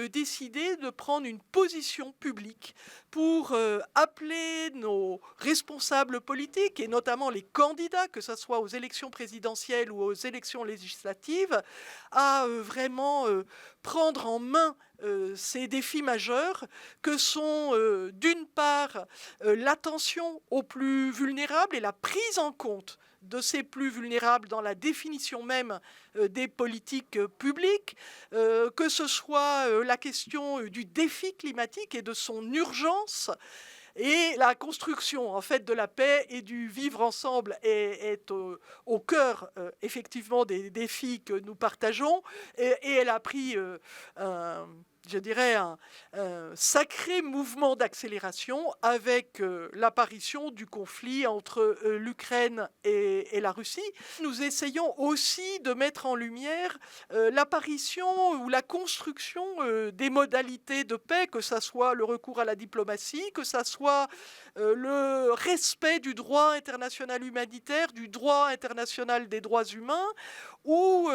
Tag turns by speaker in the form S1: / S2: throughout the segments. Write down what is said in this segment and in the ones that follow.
S1: décider de prendre une position publique pour appeler nos responsables politiques, et notamment les candidats, que ce soit aux élections présidentielles ou aux élections législatives, à vraiment prendre en main ces défis majeurs que sont d'une part l'attention aux plus vulnérables et la prise en compte de ces plus vulnérables dans la définition même des politiques publiques, que ce soit la question du défi climatique et de son urgence, et la construction en fait de la paix et du vivre ensemble est au cœur effectivement des défis que nous partageons, et elle a pris je dirais, un sacré mouvement d'accélération avec l'apparition du conflit entre l'Ukraine et la Russie. Nous essayons aussi de mettre en lumière l'apparition ou la construction des modalités de paix, que ce soit le recours à la diplomatie, que ce soit le respect du droit international humanitaire, du droit international des droits humains, ou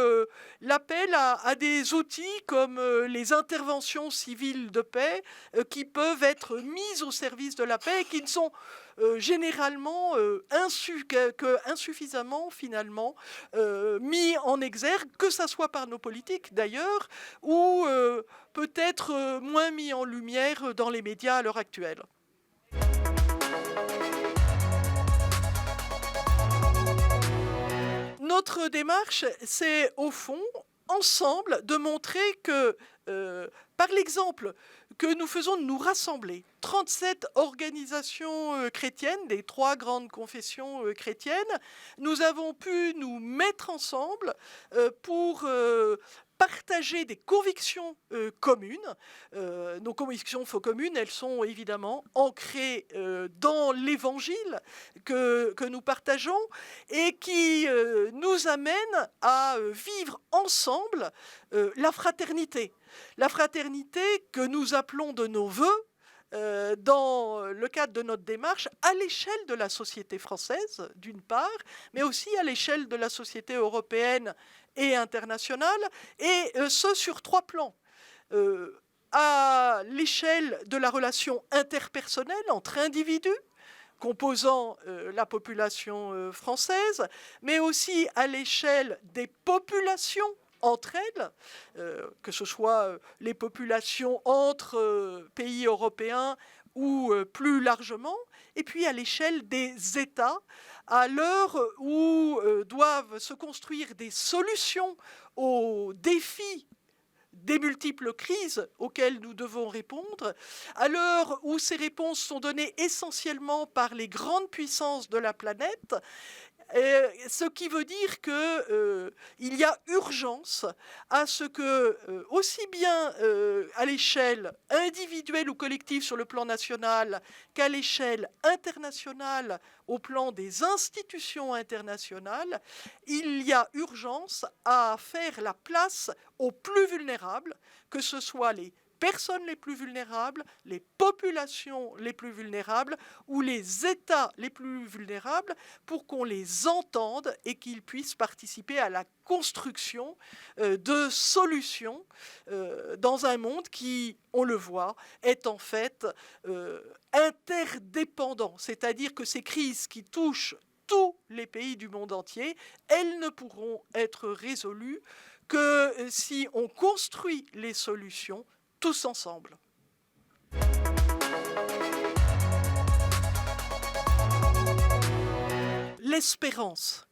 S1: l'appel à des outils comme les interventions civiles de paix qui peuvent être mises au service de la paix et qui ne sont généralement insuffisamment finalement mis en exergue, que ce soit par nos politiques d'ailleurs, ou peut-être moins mis en lumière dans les médias à l'heure actuelle. Notre démarche, c'est au fond, ensemble, de montrer que, par l'exemple que nous faisons de nous rassembler, 37 organisations chrétiennes, des 3 grandes confessions chrétiennes, nous avons pu nous mettre ensemble pour partager des convictions communes. Nos convictions communes, elles sont évidemment ancrées dans l'Évangile que nous partageons et qui nous amènent à vivre ensemble la fraternité. La fraternité que nous appelons de nos vœux dans le cadre de notre démarche à l'échelle de la société française, d'une part, mais aussi à l'échelle de la société européenne et internationale, et ce sur 3 plans. À l'échelle de la relation interpersonnelle entre individus, composant la population française, mais aussi à l'échelle des populations entre elles, que ce soit les populations entre pays européens ou plus largement, et puis à l'échelle des États, à l'heure où doivent se construire des solutions aux défis des multiples crises auxquelles nous devons répondre, à l'heure où ces réponses sont données essentiellement par les grandes puissances de la planète, ce qui veut dire qu'il y a urgence à ce que, aussi bien à l'échelle individuelle ou collective sur le plan national, qu'à l'échelle internationale, au plan des institutions internationales, il y a urgence à faire la place aux plus vulnérables, que ce soit les personnes les plus vulnérables, les populations les plus vulnérables ou les États les plus vulnérables, pour qu'on les entende et qu'ils puissent participer à la construction de solutions dans un monde qui, on le voit, est en fait interdépendant. C'est-à-dire que ces crises qui touchent tous les pays du monde entier, elles ne pourront être résolues que si on construit les solutions tous ensemble. L'espérance.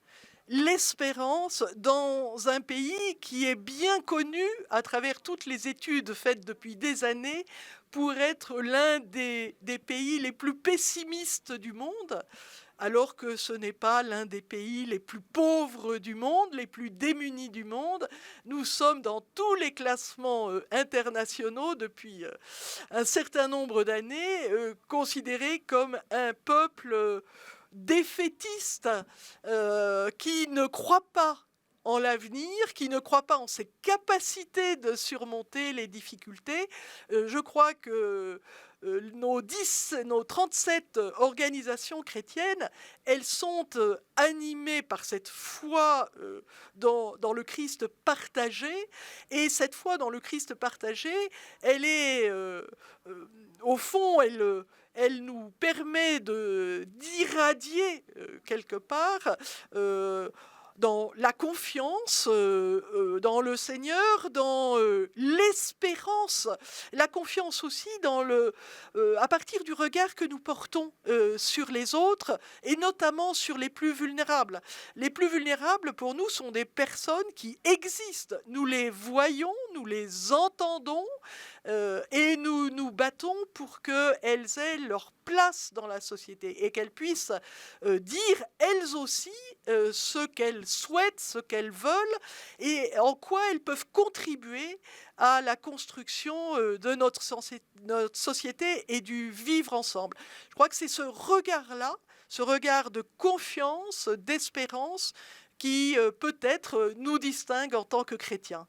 S1: L'espérance dans un pays qui est bien connu à travers toutes les études faites depuis des années pour être l'un des pays les plus pessimistes du monde, alors que ce n'est pas l'un des pays les plus pauvres du monde, les plus démunis du monde. Nous sommes dans tous les classements internationaux depuis un certain nombre d'années, considérés comme un peuple défaitiste qui ne croit pas en l'avenir, qui ne croient pas en ses capacités de surmonter les difficultés. Je crois que nos 37 organisations chrétiennes, elles sont animées par cette foi dans le Christ partagé. Et cette foi dans le Christ partagé, elle est, au fond, elle nous permet d'irradier quelque part dans la confiance dans le Seigneur, dans l'espérance, la confiance aussi à partir du regard que nous portons sur les autres et notamment sur les plus vulnérables. Les plus vulnérables pour nous sont des personnes qui existent. Nous les voyons, nous les entendons et nous nous battons pour qu'elles aient leur place dans la société et qu'elles puissent dire elles aussi ce qu'elles souhaitent, ce qu'elles veulent et en quoi elles peuvent contribuer à la construction de notre société et du vivre ensemble. Je crois que c'est ce regard-là, ce regard de confiance, d'espérance qui peut-être nous distingue en tant que chrétiens.